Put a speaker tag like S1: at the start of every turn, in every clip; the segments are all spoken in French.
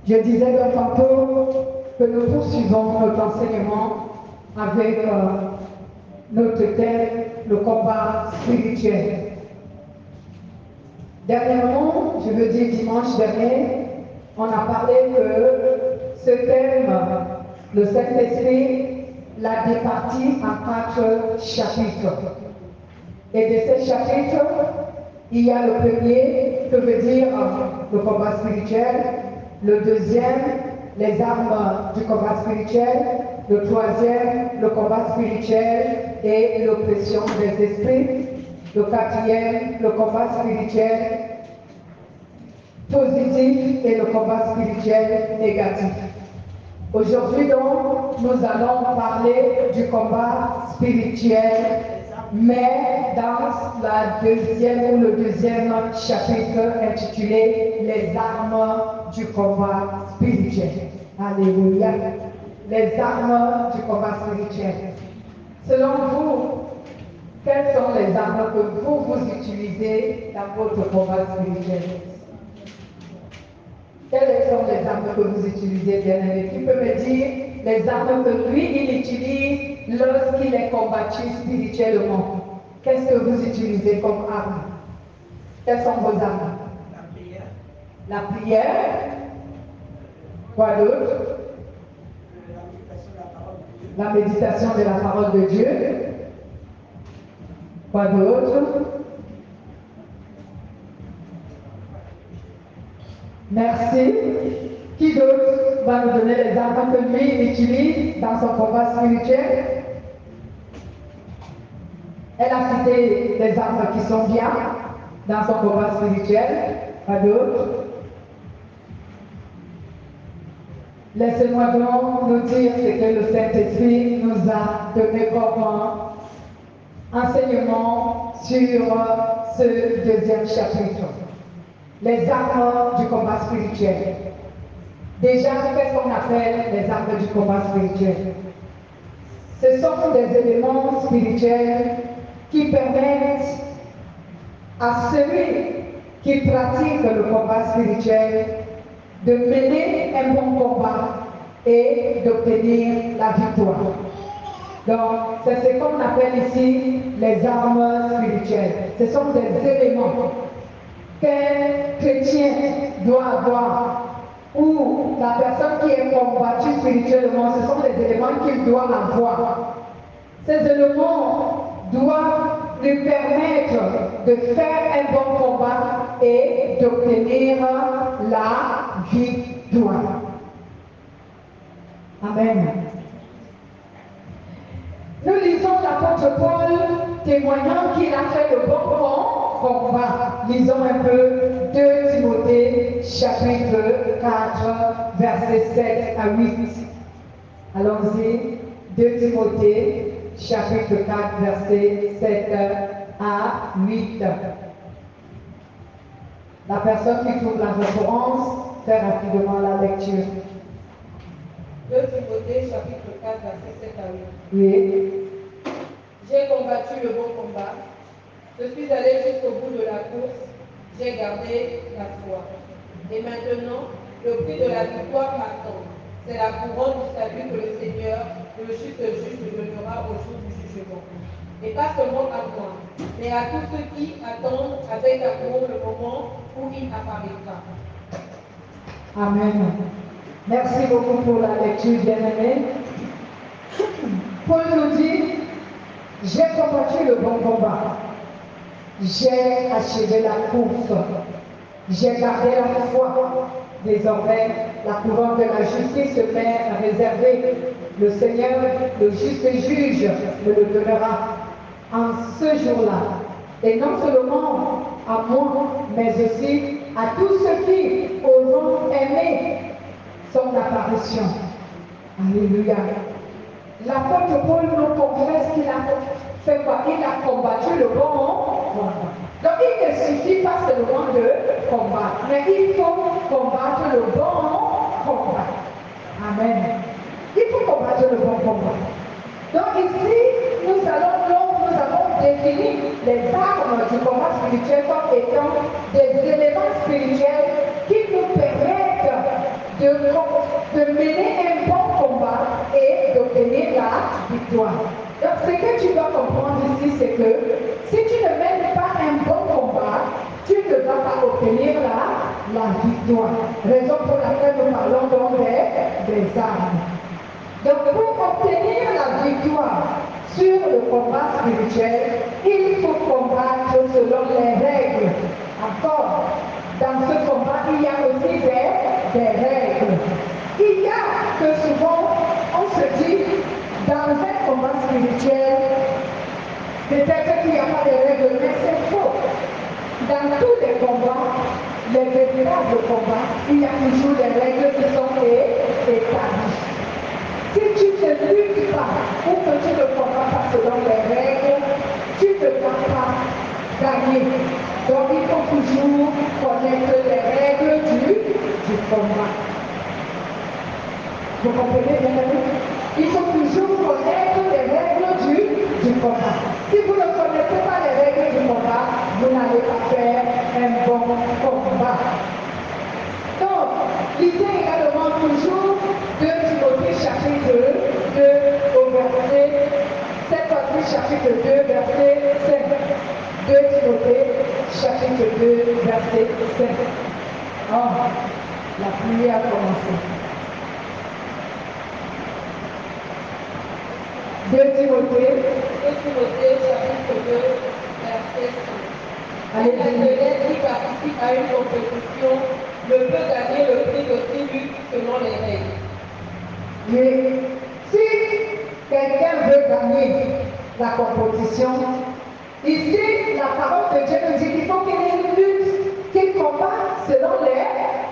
S1: Je disais donc tantôt que nous poursuivons notre enseignement avec notre thème, le combat spirituel. Dernièrement, je veux dire dimanche dernier, on a parlé que ce thème, le Saint-Esprit, l'a départi en 4 chapitres. Et de ces chapitres, il y a le premier que veut dire le combat spirituel, le deuxième, les armes du combat spirituel, le troisième, le combat spirituel et l'oppression des esprits, le quatrième, le combat spirituel positif et le combat spirituel négatif. Aujourd'hui donc, nous allons parler du combat spirituel, mais dans la deuxième ou le deuxième chapitre intitulé Les armes du combat spirituel. Alléluia. Les armes du combat spirituel. Selon vous, quelles sont les armes que vous utilisez dans votre combat spirituel? Quelles sont les armes que vous utilisez, bien-aimé? Qui peut me dire les armes que lui, il utilise lorsqu'il est combattu spirituellement? Qu'est-ce que vous utilisez comme arme? Quelles sont vos armes?
S2: La prière.
S1: La prière. Quoi d'autre?
S2: La méditation de la parole de Dieu.
S1: La méditation de la parole de Dieu. Quoi d'autre? Merci. Qui d'autre va nous donner les armes que lui il utilise dans son combat spirituel? Elle a cité les armes qui sont bien dans son combat spirituel. Pas d'autres? Laissez-moi donc nous dire ce que le Saint-Esprit nous a donné comme enseignement sur ce deuxième chapitre. Les armes du combat spirituel. Déjà, qu'est-ce qu'on appelle les armes du combat spirituel? Ce sont des éléments spirituels qui permettent à celui qui pratique le combat spirituel de mener un bon combat et d'obtenir la victoire. Donc, c'est ce qu'on appelle ici les armes spirituelles. Ce sont des éléments qu'un chrétien doit avoir, ou la personne qui est combattue spirituellement, ce sont des éléments qu'il doit avoir. Ces éléments doivent lui permettre de faire un bon combat et d'obtenir la victoire. Amen. Nous lisons l'apôtre Paul témoignant qu'il a fait le bon combat. Lisons un peu 2 Timothée chapitre 4 versets 7 à 8. Allons-y. 2 Timothée chapitre 4 versets 7 à 8. La personne qui trouve la référence fait rapidement la lecture.
S3: 2 Timothée chapitre 4 verset 7 à 8.
S1: Oui.
S3: J'ai combattu le bon combat, je suis allé jusqu'au bout de la course, j'ai gardé la foi. Et maintenant, le prix de la victoire m'attend. C'est la couronne du salut que le Seigneur, le juste juge, me donnera au jour du jugement. Et pas seulement à moi, mais à tous ceux qui attendent avec amour le moment où il apparaîtra.
S1: Amen. Merci beaucoup pour la lecture, bien-aimé. Paul nous dit, j'ai combattu le bon combat, j'ai achevé la course, j'ai gardé la foi. Désormais, la couronne de la justice m'est réservée. Le Seigneur, le juste juge, me le donnera en ce jour-là. Et non seulement à moi, mais aussi à tous ceux qui auront aimé son apparition. Alléluia. L'apôtre Paul nous confesse qu'il a fait quoi? Il a combattu le bon combat. Donc il ne suffit pas seulement de combattre, mais il faut combattre le bon combat. Amen. Il faut combattre le bon combat. Donc ici, nous avons défini les armes du combat spirituel comme étant des éléments spirituels qui nous permettent de de mener un bon combat et d'obtenir la victoire. Donc ce que tu dois comprendre ici, c'est que si tu ne mènes pas un bon combat, tu ne vas pas obtenir la victoire. Raison pour laquelle nous parlons donc des armes. Donc pour obtenir la victoire sur le combat spirituel, il faut combattre selon les règles. Encore, dans ce combat, il y a aussi des règles. Il y a que souvent, on se dit, dans un combat spirituel, peut-être qu'il n'y a pas de règles, mais c'est faux. Dans tous les combats, les véritables combats, il y a toujours des règles qui sont établies. Si tu ne luttes pas ou que tu ne combats pas selon les règles, tu ne vas pas gagner. Donc il faut toujours connaître les règles du combat. Vous comprenez bien? Il faut toujours connaître les règles du combat. Si vous ne connaissez pas les règles du combat, vous n'allez pas faire un bon combat. Donc, lisez également toujours 2 Timothée chapitre 2 au verset, cette fois-ci chapitre 2 verset 5. 2 Timothée chapitre 2 verset 5. Oh, la pluie a commencé. 2 Timothée
S3: chapitre 2 verset 5. Un athlète qui participe à une compétition ne peut gagner le prix de tribut selon les règles.
S1: Mais si quelqu'un veut gagner la compétition, ici, la parole de Dieu nous dit qu'il faut qu'il lutte, qu'il combatte selon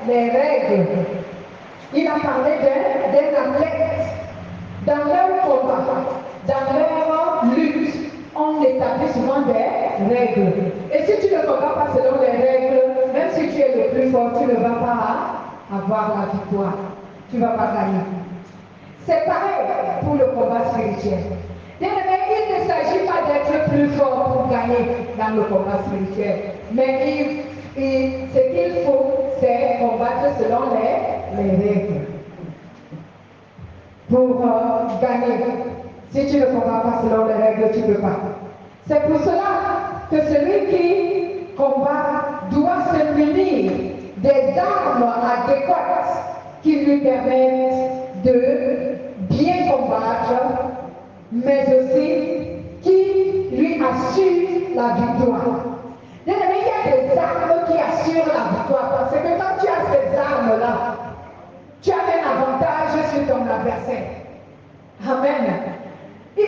S1: les règles. Il a parlé d'un athlète. Dans leur combat, dans leur lutte, on établit souvent des règles. Et si tu ne combats pas selon les règles, même si tu es le plus fort, tu ne vas pas avoir la victoire. Tu ne vas pas gagner. C'est pareil pour le combat spirituel. Il ne s'agit pas d'être plus fort pour gagner dans le combat spirituel. Mais ce qu'il faut, c'est combattre selon les règles. Pour gagner. Si tu ne combats pas selon les règles, tu ne peux pas. C'est pour cela que celui qui combat doit se munir des armes adéquates qui lui permettent de bien combattre, mais aussi qui lui assurent la victoire. Il y a des armes qui assurent la victoire, parce que quand tu as ces armes-là, tu as un avantage sur ton adversaire. Amen.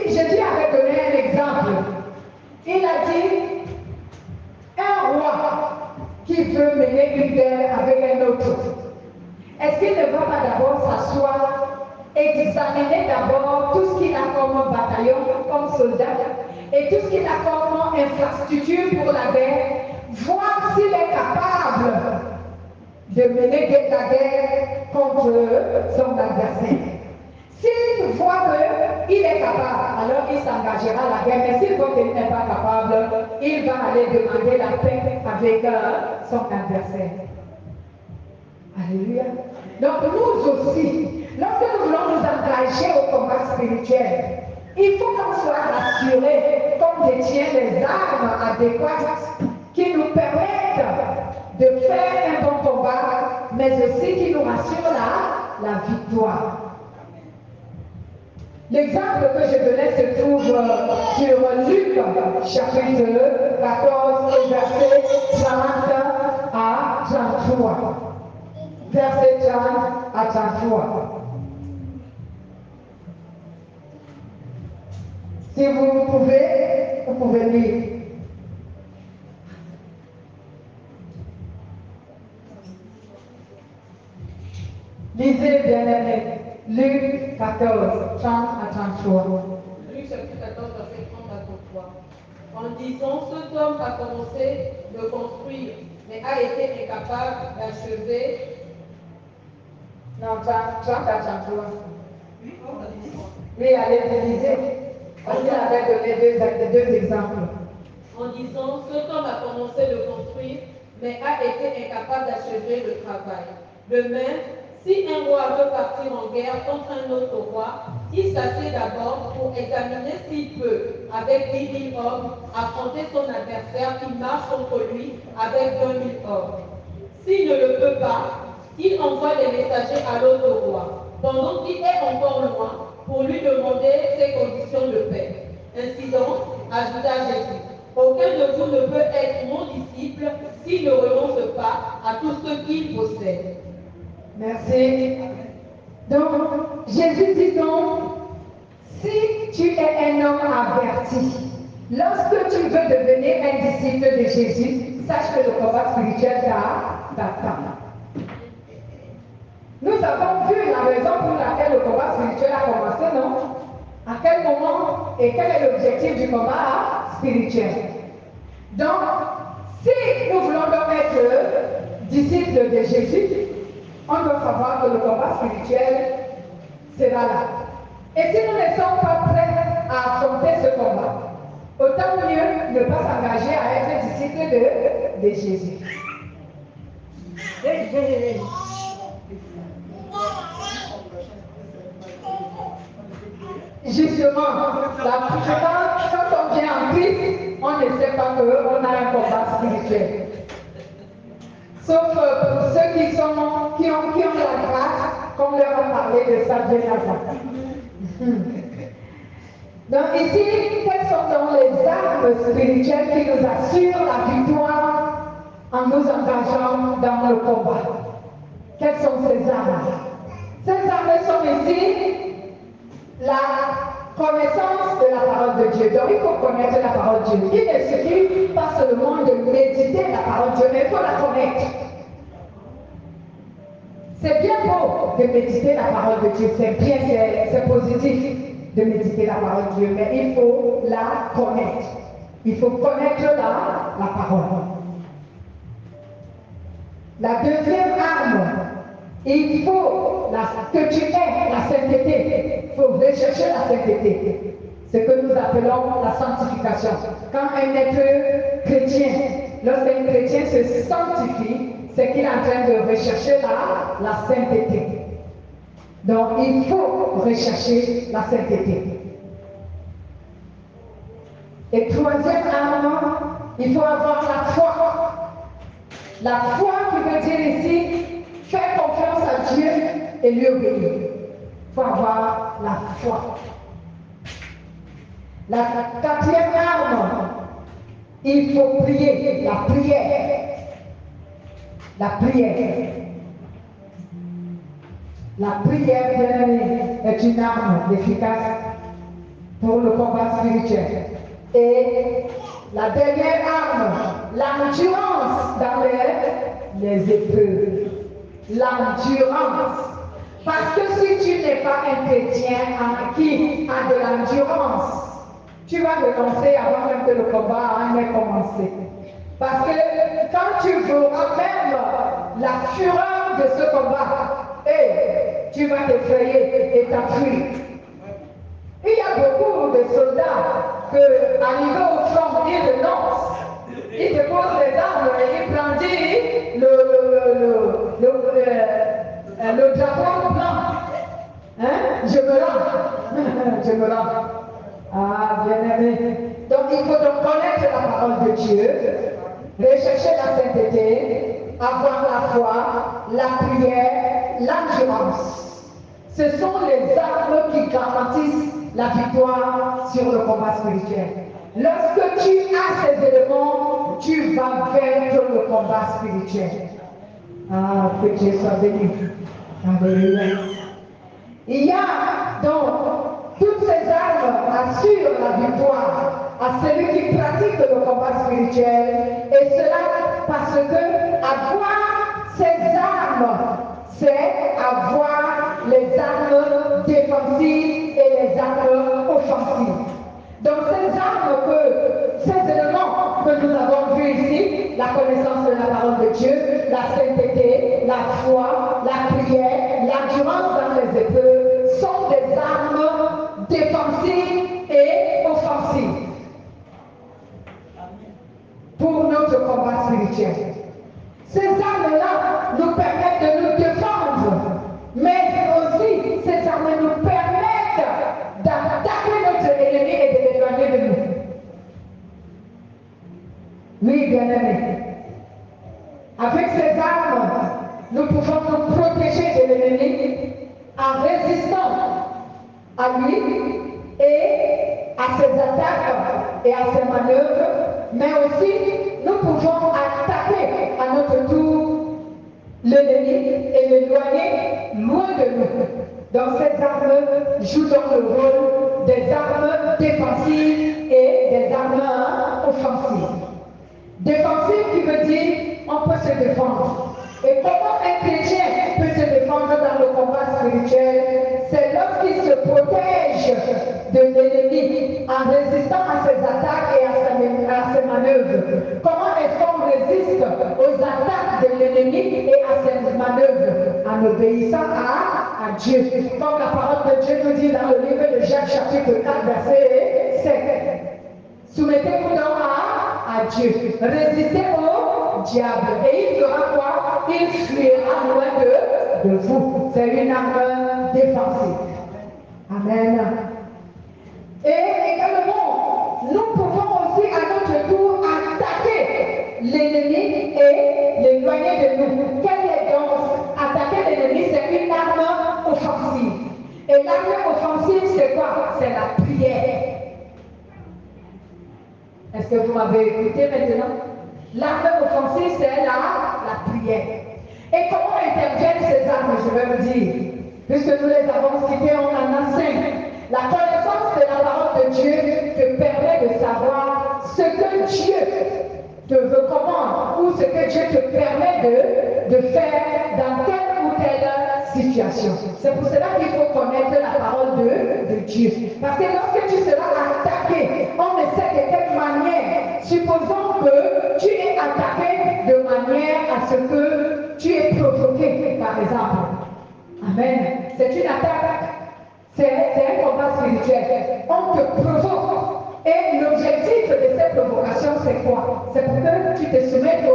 S1: Jésus avait donné un exemple. Il a dit, un roi qui veut mener une guerre avec un autre, est-ce qu'il ne va pas d'abord s'asseoir, examiner d'abord tout ce qu'il a comme bataillon, comme soldat, et tout ce qu'il a comme infrastructure pour la guerre, voir s'il est capable de mener la guerre contre son adversaire. S'il voit qu'il est capable, alors il s'engagera à la guerre. Mais s'il voit qu'il n'est pas capable, il va aller demander la paix avec son adversaire. Alléluia. Donc nous aussi, lorsque nous voulons nous engager au combat spirituel, il faut qu'on soit rassurés qu'on détient les armes adéquates qui nous permettent de faire un bon combat, mais aussi qui nous rassurent la victoire. L'exemple que je donnais se trouve sur Luc, chapitre 14, verset 30 à 33. Verset 30 à 33. Si vous pouvez lire. Lisez bien aimé. Luc 14, 30 à 33.
S3: Luc chapitre 14, verset 30 à 33. En disant, cet homme a commencé de construire, mais a été incapable d'achever.
S1: Non, 30 à 33. Oui, allez, lisez. Parce qu'il avait donné deux exemples.
S3: En disant, cet homme a commencé de construire, mais a été incapable d'achever le travail. De même, Si un roi veut partir en guerre contre un autre roi, il s'assied d'abord pour examiner s'il peut, avec 10 000 hommes, affronter son adversaire qui marche contre lui avec 20 000 hommes. S'il ne le peut pas, il envoie des messagers à l'autre roi, pendant qu'il est encore loin, pour lui demander ses conditions de paix. Ainsi donc, ajouta Jésus, aucun de vous ne peut être mon disciple s'il ne renonce pas à tout ce qu'il possède.
S1: Merci. Donc, Jésus dit donc, si tu es un homme averti, lorsque tu veux devenir un disciple de Jésus, sache que le combat spirituel t'attend. Nous avons vu la raison pour laquelle le combat spirituel a commencé, non? À quel moment et quel est l'objectif du combat spirituel? Donc, si nous voulons donc être disciples de Jésus, on doit savoir que le combat spirituel sera là. Et si nous ne sommes pas prêts à affronter ce combat, autant mieux ne pas s'engager à être disciple de Jésus. Justement, quand on vient en Christ, on ne sait pas qu'on a un combat spirituel. Sauf pour ceux qui ont la grâce, qu'on leur a parlé de ça bien avant. Donc ici, quelles sont donc les armes spirituelles qui nous assurent la victoire en nous engageant dans le combat? Quelles sont ces armes? Ces armes sont ici la connaissance de la parole de Dieu. Donc il faut connaître la parole de Dieu. Il ne suffit pas seulement de méditer la parole de Dieu, mais il faut la connaître. C'est bien beau de méditer la parole de Dieu, c'est bien, c'est positif de méditer la parole de Dieu, mais il faut la connaître. Il faut connaître la parole. La deuxième arme, il faut que tu aies la sainteté. Il faut rechercher la sainteté. Ce que nous appelons la sanctification. Quand un être chrétien, lorsqu'un chrétien se sanctifie, c'est qu'il est en train de rechercher la sainteté. Donc il faut rechercher la sainteté. Et troisième arme, il faut avoir la foi. La foi qui veut dire ici, faire confiance à Dieu et lui obéir. Il faut avoir la foi. La quatrième arme, il faut prier, la prière. La prière. La prière, bien aimée, est une arme efficace pour le combat spirituel. Et la dernière arme, l'endurance dans les épreuves. L'endurance. Parce que si tu n'es pas un chrétien qui a de l'endurance, tu vas renoncer avant même que le combat ait commencé. Parce que quand tu verras même la fureur de ce combat, tu vas t'effrayer et t'enfuir. Il y a beaucoup de soldats que, arrivés au front, ils renoncent. Ils déposent les armes et ils brandissent le drapeau blanc. Hein? Je me rends. Je me rends. Ah, bien aimé. Donc il faut donc connaître la parole de Dieu, rechercher la sainteté, avoir la foi, la prière, l'endurance. Ce sont les armes qui garantissent la victoire sur le combat spirituel. Lorsque tu as ces éléments, tu vas vaincre le combat spirituel. Ah, que Dieu soit béni. Alléluia. Il y a donc toutes ces armes assurent la victoire à celui qui pratique le combat spirituel, et cela parce que avoir ces armes, c'est avoir les armes défensives et les armes offensives. Donc ces éléments que nous avons vus ici, la connaissance de la parole de Dieu, la sainteté, la foi, la prière, l'endurance dans les épreuves, sont des armes défensives et offensives pour notre combat spirituel. Ces armes-là nous permettent de nous défendre en résistant à lui et à ses attaques et à ses manœuvres, mais aussi nous pouvons attaquer à notre tour l'ennemi et l'éloigner loin de nous. Donc ces armes jouent donc le rôle des armes défensives et des armes offensives. Défensive qui veut dire on peut se défendre. Et comment un chrétien peut se défendre dans le combat spirituel? C'est lorsqu'il se protège de l'ennemi en résistant à ses attaques et à ses manœuvres. Comment est-ce qu'on résiste aux attaques de l'ennemi et à ses manœuvres? En obéissant à Dieu. Comme la parole de Dieu nous dit dans le livre de Jacques chapitre 4 verset 7. Soumettez-vous donc à Dieu. Résistez au diable. Et il fera quoi? Il fuira loin de vous. C'est une arme défensive. Amen. Et également, nous pouvons aussi à notre tour attaquer l'ennemi et l'éloigner de nous. Quelle est donc attaquer l'ennemi? C'est une arme offensive. Et l'arme offensive, c'est quoi? C'est la prière. Est-ce que vous m'avez écouté maintenant? L'arme offensive, c'est la prière. Et comment interviennent ces armes? Je vais vous dire. Puisque nous les avons citées, on en a 5. La connaissance de la parole de Dieu te permet de savoir ce que Dieu te recommande ou ce que Dieu te permet de faire dans telle ou telle situation. C'est pour cela qu'il faut connaître la parole de Dieu. Parce que lorsque tu seras attaqué, on ne sait de quelle manière. Supposons que tu es attaqué de manière à ce que tu es provoqué, par exemple. Amen. C'est une attaque. C'est un combat spirituel. On te provoque. Et l'objectif de cette provocation, c'est quoi? C'est pour que tu te soumettes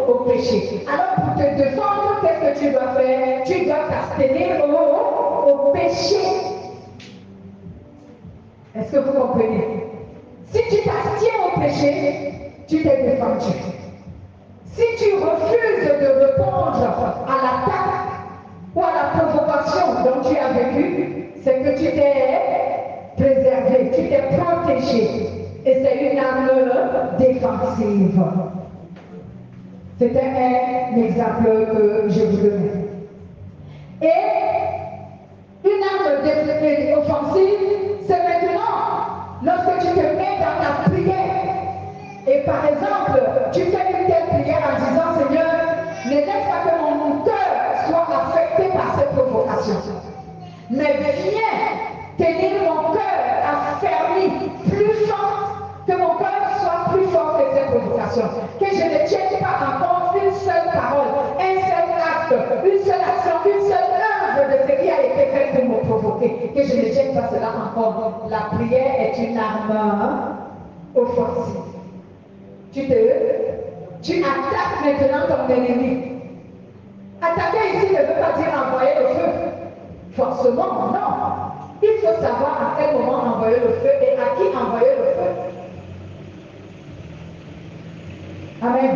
S1: au péché. Alors, pour te défendre, qu'est-ce que tu dois faire? Tu dois t'abstenir au péché. Est-ce que vous comprenez? Si tu t'abstiens au péché, tu t'es défendu. Si tu refuses de répondre à l'attaque ou à la provocation dont tu as vécu, c'est que tu t'es préservé, tu t'es protégé. Et c'est une arme défensive. C'était un exemple que je vous donnais. Et une arme offensive, c'est maintenant lorsque tu te mets dans ta prière. Et par exemple, tu fais une telle prière en disant, Seigneur, ne laisse pas que mon cœur soit affecté par cette provocation. Mais viens tenir mon cœur affermi, plus fort, que mon cœur soit plus fort que cette provocation. Que je ne tienne pas encore une seule parole, un seul acte, une seule action, une seule œuvre de ce qui a été fait pour me provoquer. Que je ne tienne pas cela encore. La prière est une arme offensive. Tu attaques maintenant ton ennemi. Attaquer ici ne veut pas dire envoyer le feu. Forcément, non. Il faut savoir à quel moment envoyer le feu et à qui envoyer le feu. Amen.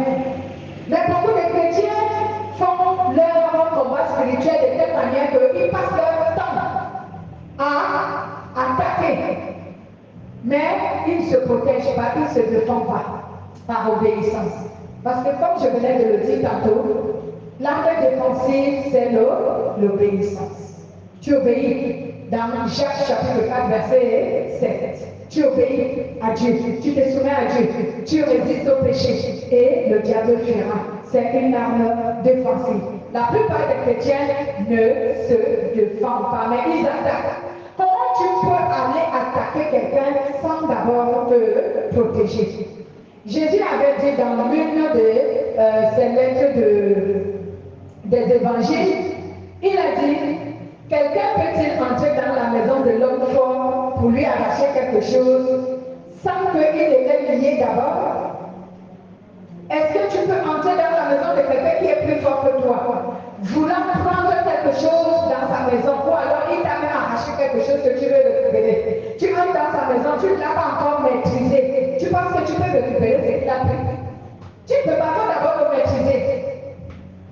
S1: Mais beaucoup de chrétiens font leur combat spirituel de telle manière qu'ils passent leur temps à attaquer. Mais ils ne se protègent pas, ils ne se défendent pas par obéissance. Parce que comme je venais de le dire tantôt, l'arme défensive, c'est l'obéissance. Tu obéis dans Jacques chapitre 4, verset 7. Tu obéis à Dieu, tu te soumets à Dieu, tu résistes au péché et le diable fuira. C'est une arme défensive. La plupart des chrétiens ne se défendent pas, mais ils attaquent. Comment tu peux aller attaquer quelqu'un sans d'abord te protéger? Jésus avait dit dans l'une de ses lettres des évangiles, il a dit, quelqu'un peut-il entrer dans la maison de l'homme fort pour lui arracher quelque chose sans qu'il ait lié d'abord? Est-ce que tu peux entrer dans la maison de quelqu'un qui est plus fort que toi, voulant prendre quelque chose dans sa maison, ou alors il t'a même arraché quelque chose que tu veux récupérer? Tu entres dans sa maison, tu ne l'as pas encore maîtrisé. Tu penses que tu peux récupérer ce qu'il a pris? Tu ne peux pas d'abord le maîtriser.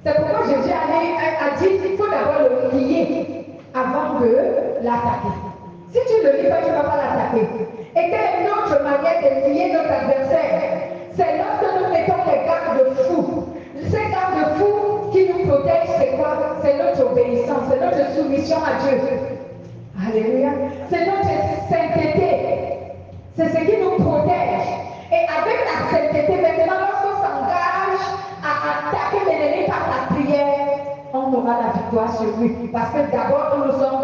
S1: C'est pourquoi Jésus a dit qu'il faut d'abord le lier avant avant de l'attaquer. Si tu ne le lis pas, tu ne vas pas l'attaquer. Et quelle est notre manière d'étudier notre adversaire? C'est lorsque nous mettons des garde-fous. Ces garde-fous qui nous protègent, c'est quoi? C'est notre obéissance, c'est notre soumission à Dieu. Alléluia. C'est notre sainteté. C'est ce qui nous protège. Et avec la sainteté, maintenant, lorsqu'on s'engage à attaquer l'ennemi par la prière, on aura la victoire sur lui. Parce que d'abord, nous sommes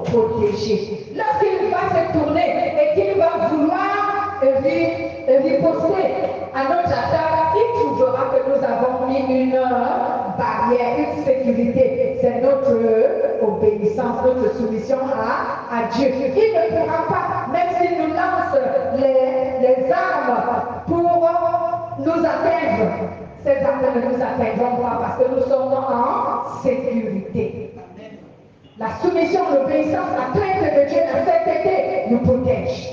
S1: protégés. Lorsqu'il va se tourner et qu'il va vouloir riposter à notre attaque, il trouvera que nous avons mis une barrière, une sécurité. C'est notre obéissance, notre soumission à Dieu. Il ne pourra pas, même s'il nous lance les armes pour nous atteindre, ces armes ne nous atteindront pas parce que nous sommes en sécurité. La soumission, l'obéissance, la crainte de Dieu, la sainteté nous protège.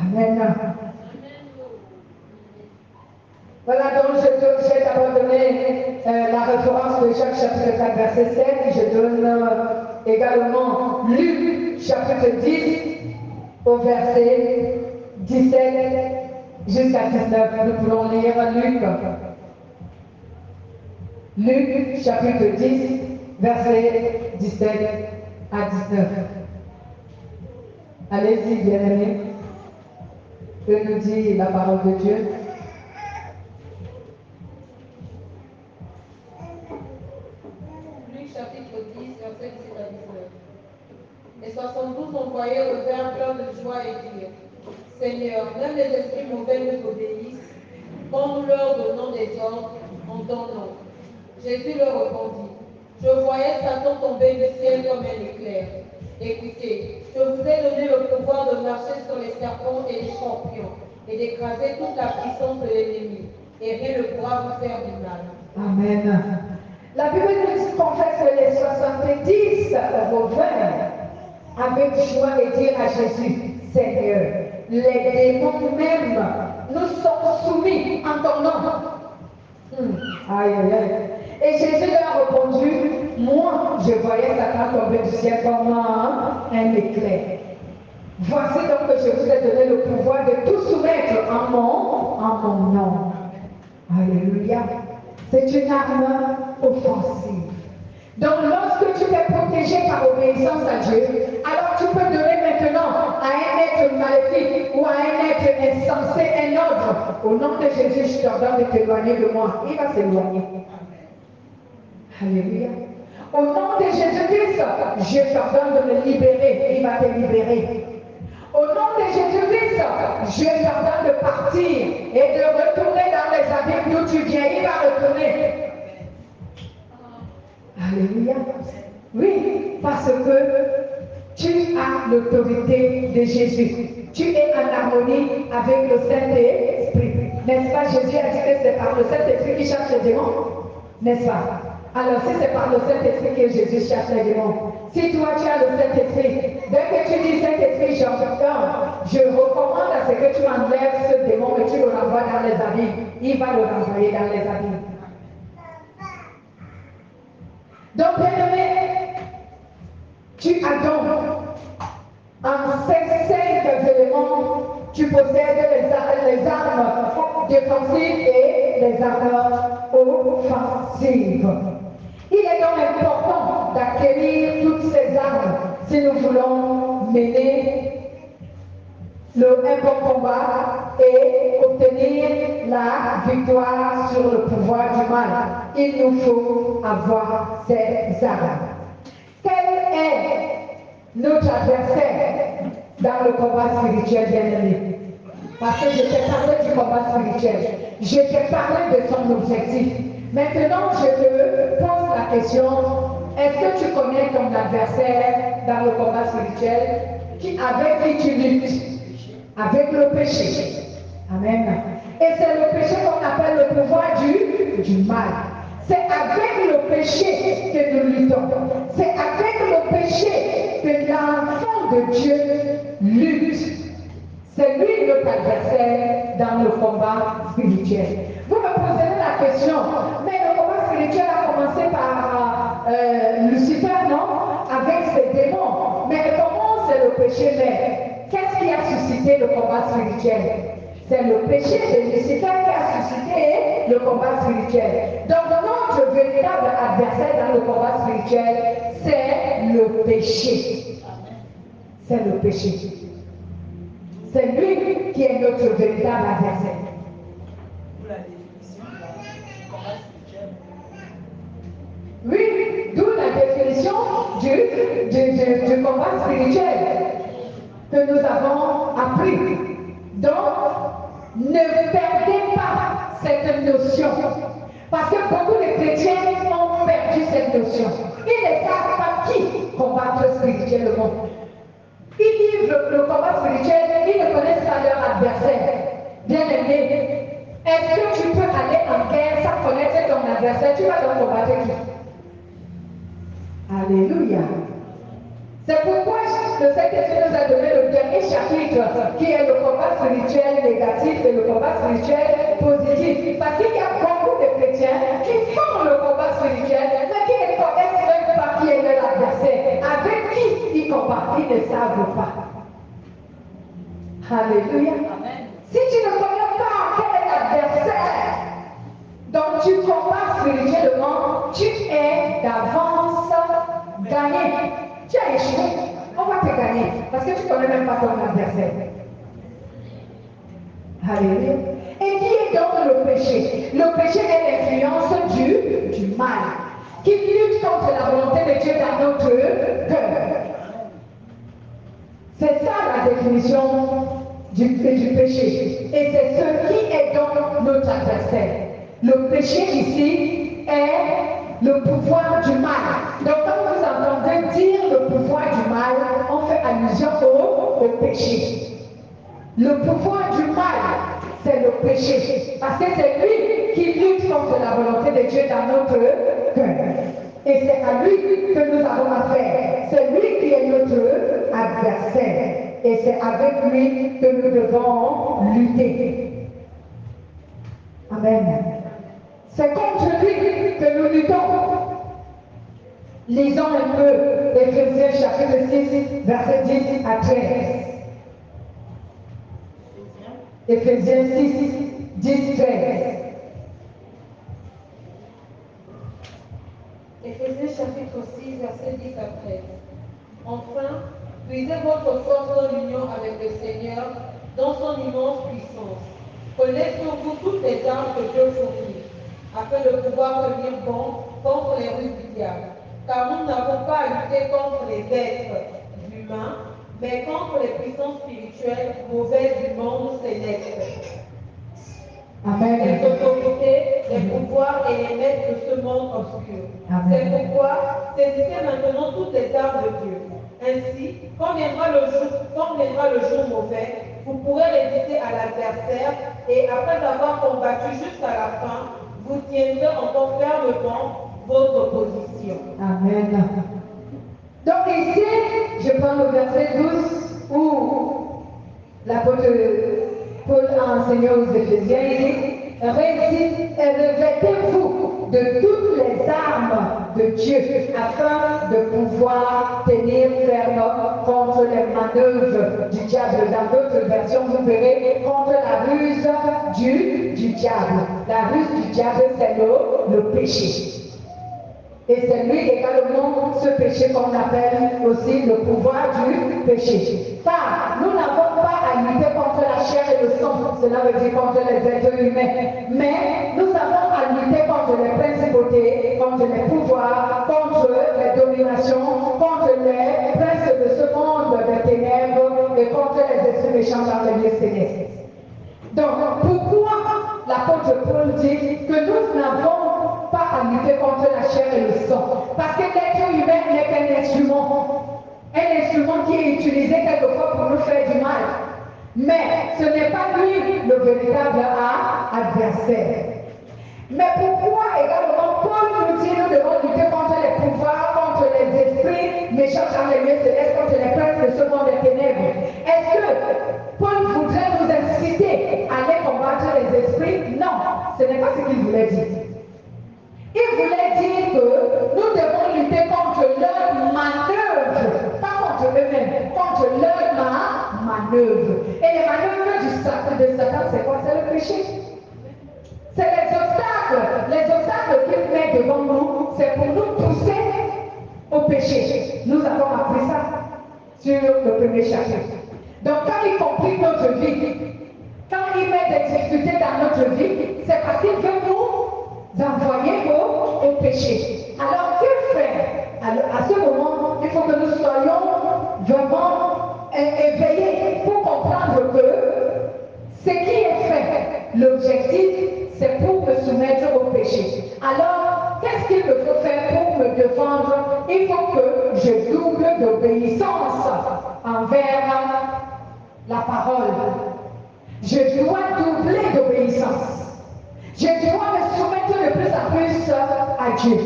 S1: Amen. Voilà, donc j'ai d'abord donné la référence de Jacques chapitre 4, verset 7. Je donne également Luc chapitre 10 au verset 17 jusqu'à 19. Nous pouvons lire Luc. Luc chapitre 10, verset 17 à 19. Allez-y, bien-aimés. Que nous dit la parole de Dieu?
S3: Luc chapitre 10, verset 17 à 19. Et 72 envoyés revinrent pleins de joie et dirent: Seigneur, même les esprits mauvais nous obéissent, quand nous leur donnons des ordres en ton nom. Jésus leur répondit: Je voyais Satan tomber du ciel comme un éclair. Écoutez, je vous ai donné le pouvoir de marcher sur les serpents et les scorpions, et d'écraser toute la puissance de l'ennemi, et rien ne pourra vous faire du mal.
S1: Amen. La Bible nous confesse que les 70 revinrent avec joie et dirent à Jésus: Seigneur, les démons même nous sont soumis en ton nom. Aïe, aïe, aïe. Et Jésus leur a répondu: Moi, je voyais Satan tomber du ciel comme un éclair. Voici donc que je vous ai donné le pouvoir de tout soumettre en mon nom. Alléluia. C'est une arme offensive. Donc lorsque tu es protégé par obéissance à Dieu, alors tu peux donner maintenant à un être maléfique ou à un être insensé un ordre. Au nom de Jésus, je t'ordonne de t'éloigner de moi. Il va s'éloigner. Alléluia. Au nom de Jésus-Christ, je t'ordonne de me libérer. Il va te libérer. Au nom de Jésus-Christ, je t'ordonne de partir et de retourner dans les abîmes d'où tu viens. Il va retourner. Alléluia. Oui, parce que tu as l'autorité de Jésus. Tu es en harmonie avec le Saint-Esprit. N'est-ce pas? Jésus a dit que c'est par le Saint-Esprit qui chasse les démons. N'est-ce pas? Alors si c'est par le Saint-Esprit que Jésus chasse les démons, si toi tu as le Saint-Esprit, dès que tu dis Saint-Esprit, je recommande à ce que tu enlèves ce démon et tu le renvoies dans les abîmes. Il va le renvoyer dans les abîmes. Donc, bien-aimé, tu as donc en ces 5 éléments, tu possèdes les armes défensives et les armes offensives. Il est donc important d'acquérir toutes ces armes si nous voulons mener un bon combat et obtenir la victoire sur le pouvoir du mal. Il nous faut avoir ces armes. Quel est notre adversaire dans le combat spirituel, bien-aimé? Parce que je t'ai parlé du combat spirituel, je t'ai parlé de son objectif. Maintenant, je te pose la question: est-ce que tu connais ton adversaire dans le combat spirituel avec qui tu luttes? Avec le péché. Amen. Et c'est le péché qu'on appelle le pouvoir du mal. C'est avec le péché que nous luttons. C'est avec le péché que l'enfant de Dieu lutte. C'est lui notre adversaire dans le combat spirituel. Vous me posez la question: mais le combat spirituel a commencé par Lucifer, non? le combat spirituel. C'est le péché de Lucifer qui a suscité le combat spirituel. Donc notre véritable adversaire dans le combat spirituel, c'est le péché. C'est le péché. C'est lui qui est notre véritable adversaire.
S2: D'où la définition du combat spirituel.
S1: Oui, d'où la définition du combat spirituel que nous avons appris. Donc, ne perdez pas cette notion. Parce que beaucoup de chrétiens ont perdu cette notion. Ils ne savent pas qui combattre spirituellement. Ils vivent le combat spirituel, ils ne connaissent pas leur adversaire. Bien-aimé, est-ce que tu peux aller en guerre sans connaître ton adversaire? Tu vas donc combattre qui? Alléluia. C'est pourquoi le Saint-Esprit nous a donné le dernier chapitre qui est le combat spirituel négatif et le combat spirituel positif. Parce qu'il y a beaucoup de chrétiens qui font le combat spirituel, mais qui ne connaissent même pas qui est leur adversaire. Avec qui ils combattent, ils ne savent pas. Alléluia.
S2: Amen.
S1: Si tu ne connais pas quel est l'adversaire dont tu combats spirituellement, tu es d'avance gagné. Tu as échoué. On va te gagner parce que tu ne connais même pas ton adversaire. Alléluia. Et qui est donc le péché? Le péché est l'influence du mal qui lutte contre la volonté de Dieu dans notre cœur. C'est ça la définition du péché. Et c'est ce qui est donc notre adversaire. Le péché ici est le pouvoir du mal. Donc quand vous entendez dire le pouvoir du mal, on fait allusion au péché. Le pouvoir du mal, c'est le péché. Parce que c'est lui qui lutte contre la volonté de Dieu dans notre cœur. Et c'est à lui que nous avons affaire. C'est lui qui est notre adversaire. Et c'est avec lui que nous devons lutter. Amen. C'est contre lui que nous luttons. Lisons un peu Éphésiens chapitre 6, verset 10 à 13. Éphésiens 6, 10, 13.
S3: Éphésiens chapitre 6, verset 10 à 13. Enfin, puisez votre force dans l'union avec le Seigneur, dans son immense puissance. Prenez sur vous toutes les armes que Dieu fournit, afin de pouvoir tenir bon contre les ruses du diable. Car nous n'avons pas à lutter contre les êtres humains, mais contre les puissances spirituelles mauvaises du monde céleste.
S1: Amen.
S3: Les autorités, les pouvoirs et les maîtres de ce monde obscur. C'est pourquoi saisissez maintenant toutes les armes de Dieu. Ainsi, quand viendra le jour mauvais, vous pourrez résister à l'adversaire et après avoir combattu jusqu'à la fin, vous tiendrez encore fermement votre position.
S1: Amen. Donc ici, je prends le verset 12 où l'apôtre Paul a enseigné aux Éphésiens, il dit, revêtez-vous de toutes les armes de Dieu afin de pouvoir tenir ferme contre les manœuvres du diable. Dans d'autres versions, vous verrez contre la ruse du diable. La ruse du diable, c'est le péché. Et c'est lui également ce péché qu'on appelle aussi le pouvoir du péché. Car nous n'avons pas à lutter contre la chair et le sang, cela veut dire contre les êtres humains, mais nous avons à lutter contre les principautés, contre les pouvoirs, contre les dominations, contre les princes de ce monde des ténèbres et contre les esprits méchants dans les lieux célestes. Donc, pourquoi l'apôtre Paul dit que nous n'avons pas à lutter contre la chair et le sang? Parce que l'être humain n'est qu'un instrument. Un instrument qui est utilisé quelquefois pour nous faire du mal. Mais ce n'est pas lui le véritable adversaire. Mais pourquoi également Paul nous dit que nous devons lutter contre les pouvoirs, contre les esprits méchants dans les lieux célestes, contre les princes de ce monde des ténèbres? Est-ce que Paul voudrait nous inciter à aller combattre les esprits? Non, ce n'est pas ce qu'il voulait dire. Il voulait dire que nous devons lutter contre leurs manœuvres, pas contre eux-mêmes, contre leurs manœuvres. Et les manœuvres péché. C'est les obstacles qu'il met devant nous, c'est pour nous pousser au péché. Nous avons appris ça sur le premier chapitre. Donc quand il complique notre vie, quand il met des difficultés dans notre vie, c'est parce qu'il veut nous envoyer au péché. Alors que faire? Alors, à ce moment, il faut que nous soyons vraiment éveillés pour comprendre que ce qui est fait, l'objectif, c'est pour me soumettre au péché. Alors, qu'est-ce qu'il me faut faire pour me défendre? Il faut que je double d'obéissance envers la parole. Je dois doubler d'obéissance. Je dois me soumettre de plus en plus à Dieu.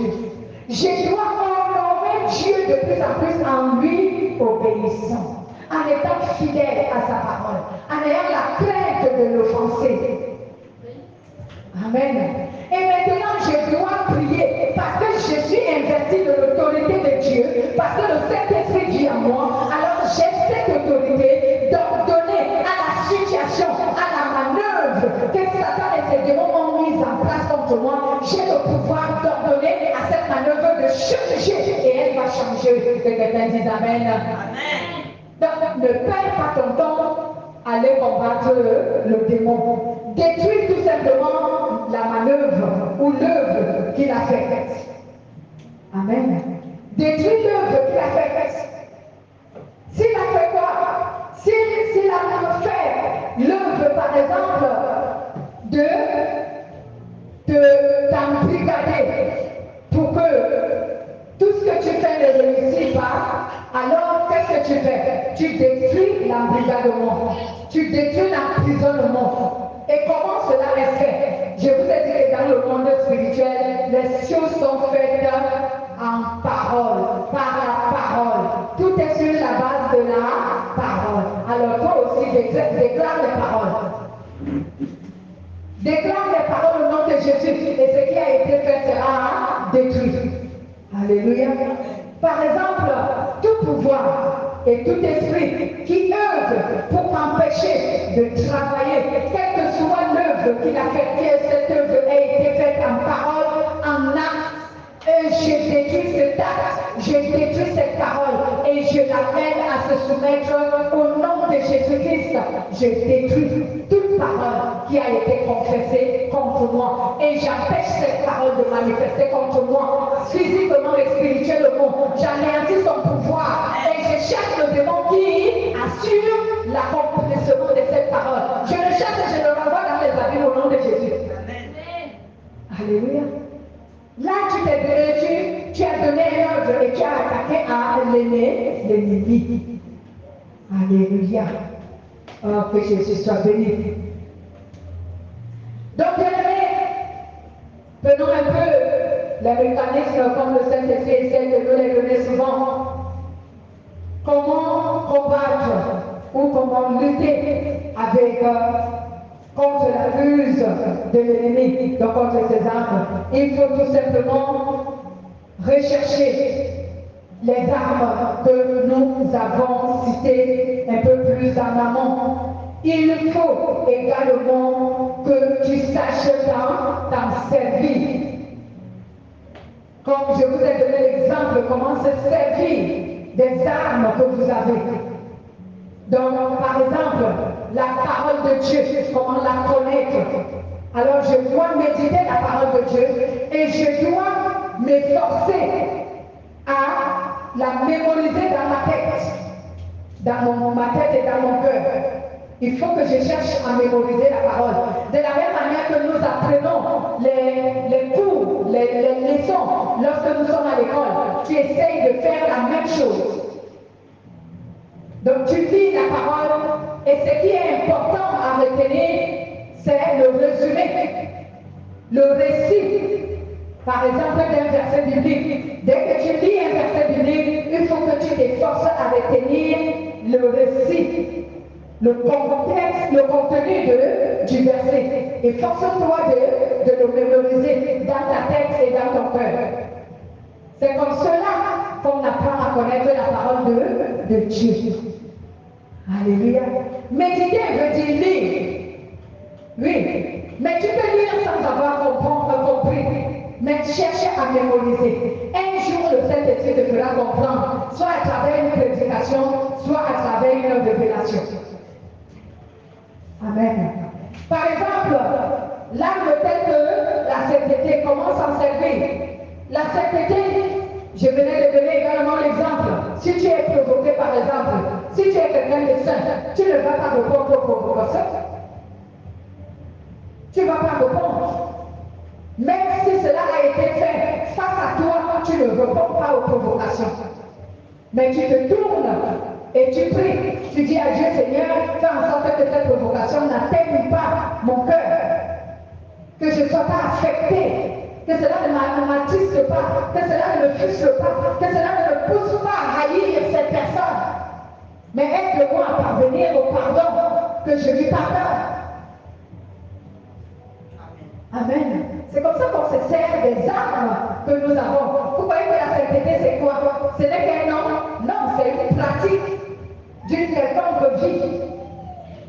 S1: Je dois honorer Dieu de plus en plus en lui obéissant, en étant fidèle à sa parole, en ayant la crainte de l'offenser. Amen. Et maintenant, je dois prier parce que je suis investi de l'autorité de Dieu, parce que le Saint-Esprit dit à moi, alors j'ai cette autorité d'ordonner à la situation, à la manœuvre que Satan et ses démons ont mise en place contre moi. J'ai le pouvoir d'ordonner à cette manœuvre de changer et elle va changer. Que quelqu'un dise Amen. Amen. Donc, ne perds pas ton temps à aller combattre le démon. Détruis tout simplement la manœuvre ou l'œuvre qu'il a faite. Amen. Détruis l'œuvre qu'il a faite. S'il a fait quoi? S'il a fait l'œuvre, par exemple, de t'embrigader pour que tout ce que tu fais ne réussisse pas, alors qu'est-ce que tu fais? Tu détruis l'embrigadement, tu détruis l'emprisonnement. Et comment cela est fait? Je vous ai dit que dans le monde spirituel, les choses sont faites en parole, par la parole. Tout est sur la base de la parole. Alors toi aussi, déclare les paroles. Déclare les paroles au nom de Jésus et ce qui a été fait sera détruit. Alléluia. Par exemple, tout pouvoir et tout esprit qui œuvre pour m'empêcher de travailler, quelle que soit l'œuvre qu'il a faite, que cette œuvre ait été faite en parole, en acte, je détruis cet acte, je détruis cette parole et je l'appelle à se soumettre au nom de Jésus-Christ. Je détruis toute parole qui a été confessée contre moi et j'empêche cette parole de manifester contre moi, physiquement et spirituellement. J'anéantis son pouvoir et je chasse le démon qui assure l'accomplissement de cette parole. Je le chasse et je le renvoie dans les abîmes au nom de Jésus. Amen. Alléluia. Là, tu as donné un ordre et tu as attaqué à l'ennemi. Alléluia. Oh, que Jésus soit béni. Donc, prenons un peu les mécanismes comme le Saint-Esprit essaie de nous les donner souvent. Comment combattre ou comment lutter avec contre la ruse de l'ennemi, donc contre ses armes. Il faut tout simplement rechercher les armes que nous avons citées un peu plus en amont. Il faut également que tu saches t'en servir. Comme je vous ai donné l'exemple, comment se servir des armes que vous avez. Donc, par exemple, la parole de Dieu, comment la connaître? Alors, je dois méditer la parole de Dieu et je dois m'efforcer à la mémoriser dans ma tête, dans ma tête et dans mon cœur. Il faut que je cherche à mémoriser la parole. De la même manière que nous apprenons les cours, les leçons, lorsque nous sommes à l'école, tu essayes de faire la même chose. Donc tu lis la parole et ce qui est important à retenir, c'est le résumé, le récit. Par exemple, d'un verset biblique. Dès que tu lis un verset biblique, il faut que tu t'efforces à retenir le récit, le contexte, le contenu du verset. Efforce-toi de le mémoriser dans ta tête et dans ton cœur. C'est comme cela qu'on apprend à connaître la parole de Dieu. Alléluia. Méditer veut dire lire. Oui. Mais tu peux lire sans avoir compris. Mais cherche à mémoriser. Un jour, le Saint-Esprit te fera comprendre, soit à travers une prédication, soit à travers une révélation. Amen. Par exemple, l'arme telle que la sainteté, comment s'en servir? La sainteté, je venais de donner également l'exemple. Si tu es provoqué, par exemple, si tu es quelqu'un de saint, tu ne vas pas répondre aux provocations. Tu ne vas pas répondre. Même si cela a été fait face à toi, tu ne réponds pas aux provocations. Mais tu te tournes et tu pries. Tu dis à Dieu, Seigneur, fais en sorte que cette provocation n'atteigne pas mon cœur. Que je ne sois pas affecté. Que cela ne m'attriste pas. Que cela ne me frustre pas. Que cela ne me pousse pas à haïr cette personne. Mais aide-moi à parvenir au pardon. Que je lui pardonne. Amen. C'est comme ça qu'on se sert des armes que nous avons. Vous voyez que la sainteté, c'est quoi? Ce n'est qu'un nom? Non, c'est une pratique d'une quelconque vie.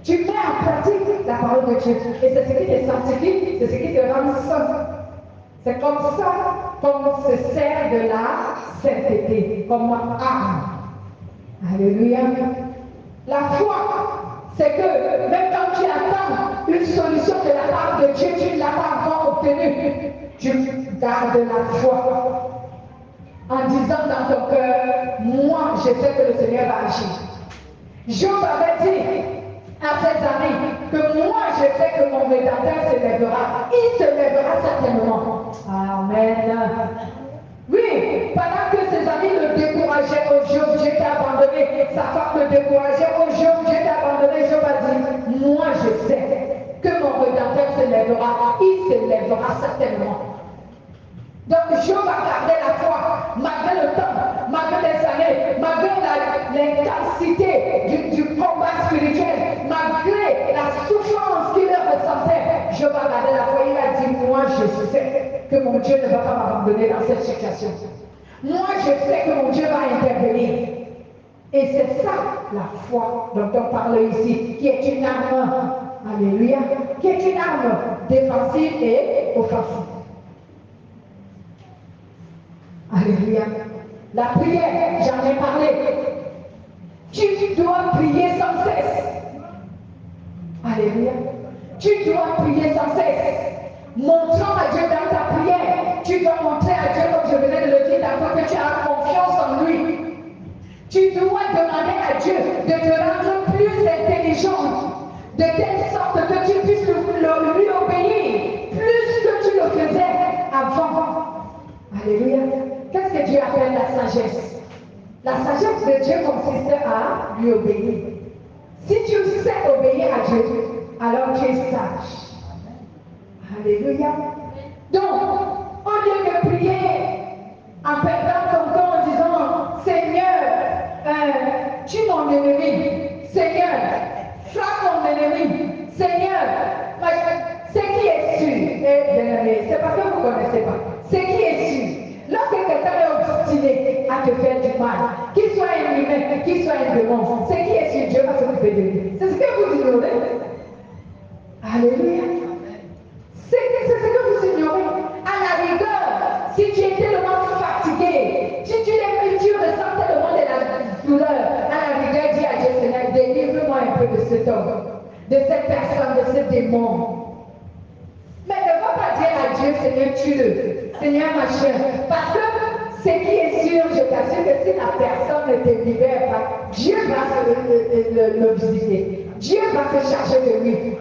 S1: Tu mets en pratique la parole de Dieu. Et c'est ce qui te sanctifie, c'est ce qui te rend saint. C'est comme ça qu'on se sert de la sainteté, comme arme. Alléluia. La foi, c'est que même quand tu attends une solution de la part de Dieu, tu ne l'as pas encore obtenue. Tu gardes la foi en disant dans ton cœur, moi je sais que le Seigneur va agir. Job avait dit à ses amis que moi je sais que mon Rédempteur se lèvera. Il se lèvera certainement. Amen. Oui, pendant que ses amis le décourageaient, oh Job, Dieu t'a abandonné. Sa femme le décourageait, oh Job, Dieu t'a abandonné. Job a dit, moi je sais que mon Rédempteur se lèvera. Il se lèvera certainement. Donc Job a gardé la foi, malgré le temps, malgré les années, malgré l'intensité du combat spirituel, malgré la souffrance qu'il ressentait. Job a gardé la foi, il a dit, moi je sais que mon Dieu ne va pas m'abandonner dans cette situation. Moi je sais que mon Dieu va intervenir. Et c'est ça la foi dont on parle ici, qui est une arme, alléluia, qui est une arme défensive et offensive. Alléluia. La prière, j'en ai parlé. Tu dois prier sans cesse. Alléluia. Tu dois prier sans cesse. Montrant à Dieu dans ta prière. Tu dois montrer à Dieu, comme je venais de le dire d'abord, que tu as confiance en lui. Tu dois demander à Dieu de te rendre plus intelligent, de telle sorte que tu puisses lui obéir plus que tu le faisais avant. Alléluia. Qu'est-ce que Dieu appelle la sagesse? La sagesse de Dieu consiste à lui obéir. Si tu sais obéir à Dieu, alors tu es sage. Alléluia. Donc, au lieu de prier en perdant ton temps en disant, Seigneur, tue mon ennemi. Seigneur, frappe mon ennemi. Seigneur, c'est qui est sûr? C'est parce que vous ne connaissez pas. C'est qui est sûr? Lorsque quelqu'un est obstiné à te faire du mal, qu'il soit un humain, qu'il soit un démon, c'est qui est sûr? Dieu va s'occuper de lui. C'est ce que vous ignorez. Alléluia. C'est ce que vous ignorez. À la rigueur, si tu es tellement fatigué, si tu ressens tellement de la douleur, à la rigueur, dis à Dieu, Seigneur, délivre-moi un peu de cet homme, de cette personne, de ce démon. Mais ne va pas dire à Dieu, Seigneur, tue-le. Seigneur, machin. Parce que ce qui est sûr, je t'assure que si la personne ne te libère pas, Dieu va le visiter. Dieu va se charger de lui.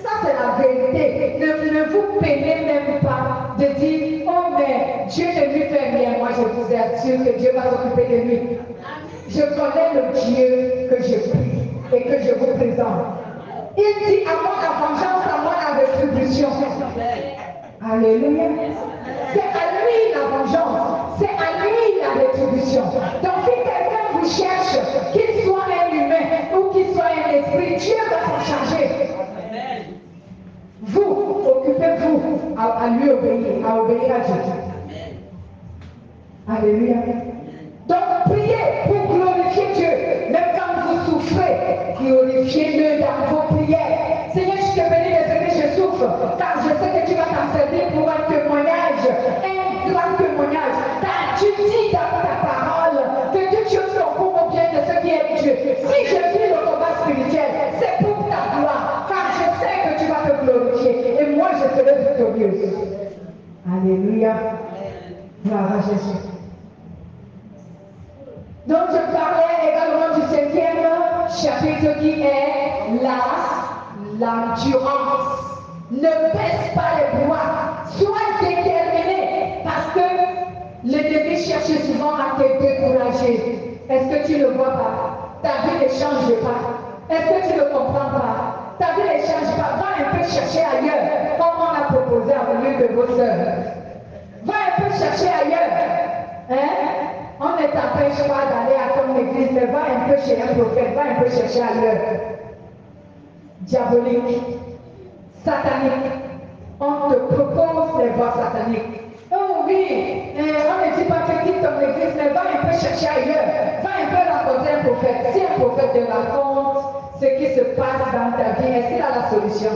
S1: Ça, c'est la vérité. Ne vous peinez même pas de dire, oh, mais Dieu ne lui fait rien. Moi, je vous assure que Dieu va s'occuper de lui. Je connais le Dieu que je prie et que je vous présente. Il dit à moi la vengeance, à moi la rétribution. Alléluia. C'est à lui la vengeance. C'est à lui la rétribution. Donc si quelqu'un vous cherche, qu'il soit un humain ou qu'il soit un esprit, Dieu va s'en charger. Vous, occupez-vous à lui obéir, à obéir à Dieu. Alléluia. Donc priez pour glorifier Dieu. Même quand vous souffrez, glorifiez-le dans vos prières. Seigneur, je te bénis de ce témoignage. Tu dis dans ta parole que toutes choses concourent au bien de ceux qui aiment Dieu. Si je vis le combat spirituel, c'est pour ta gloire, car je sais que tu vas te glorifier et moi je serai victorieuse. Alléluia. Gloire à Jésus. Donc je parlais également du 5e chapitre qui est l'endurance. Ne baisse pas les bras, sois déterminé parce que l'ennemi cherche souvent à te décourager. Est-ce que tu ne le vois pas? Ta vie ne change pas. Est-ce que tu ne comprends pas? Ta vie ne change pas. Va un peu chercher ailleurs, comme on a proposé à l'une de vos sœurs. Va un peu chercher ailleurs. Hein? On ne t'empêche pas d'aller à ton église, mais va un peu chez un prophète, va un peu chercher ailleurs. Diabolique, satanique, on te propose les voies sataniques. Oh oui, on ne dit pas que quitte ton église, mais va un peu chercher ailleurs. Va un peu rencontrer un prophète. Si un prophète te raconte ce qui se passe dans ta vie, est-ce qu'il a la solution?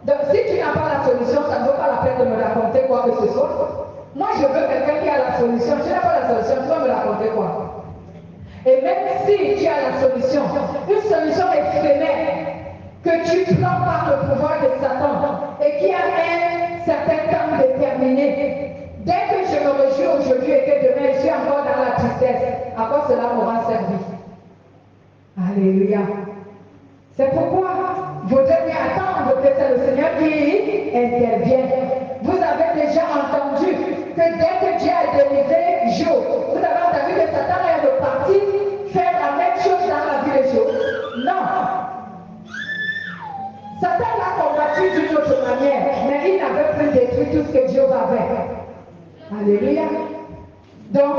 S1: Donc si tu n'as pas la solution, ça ne vaut pas la peine de me raconter quoi que ce soit. Moi, je veux quelqu'un qui a la solution. Si tu n'as pas la solution, tu vas me raconter quoi? Et même si tu as la solution, une solution éphémère que tu prends par le pouvoir de Satan et qui a un certain temps déterminé. Dès que je me réjouis aujourd'hui et que demain je suis encore dans la tristesse, à quoi cela m'aura servi? Alléluia. C'est pourquoi vous devez attendre que c'est le Seigneur qui intervienne. Vous avez déjà entendu que dès que Dieu a délivré Job, vous avez entendu que Satan est reparti faire la même chose dans la vie de Job? Non. Satan l'a combattu d'une autre manière, mais il n'avait plus détruit tout ce que Job avait. Alléluia. Donc,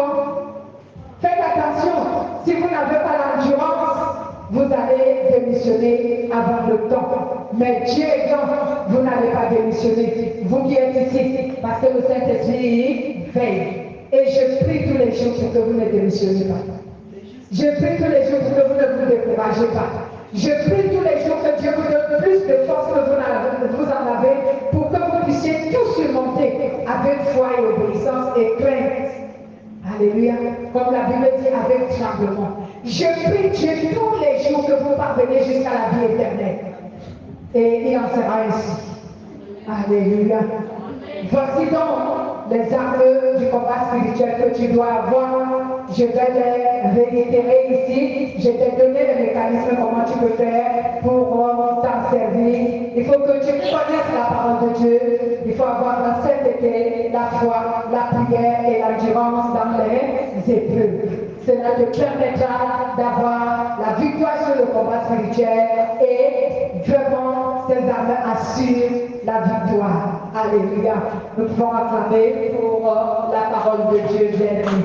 S1: faites attention, si vous n'avez pas l'endurance, vous allez démissionner avant le temps. Mais Dieu est grand, vous n'allez pas démissionner. Vous qui êtes ici, parce que le Saint-Esprit veille. Et je prie tous les jours pour que vous ne démissionnez pas. Je prie tous les jours pour que vous ne vous découragez pas. Je prie tous les jours que Dieu vous donne plus de force que vous en avez pour que vous puissiez tout surmonter avec foi et obéissance et crainte. Alléluia. Comme la Bible dit, avec tremblement. Je prie Dieu tous les jours que vous parvenez jusqu'à la vie éternelle. Et il en sera ainsi. Alléluia. Voici donc les armes du combat spirituel que tu dois avoir. Je vais les réitérer ici. Je t'ai donné les mécanismes, comment tu peux faire pour t'en servir. Il faut que tu connaisses la parole de Dieu. Il faut avoir la sainteté, la foi, la prière et l'endurance dans les épreuves. Cela te permettra d'avoir la victoire sur le combat spirituel et vraiment ces armes assurent la victoire. Alléluia. Nous pouvons acclamer pour la parole de Dieu bien-aimé.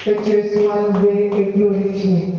S1: Que Dieu soit loué et glorifié.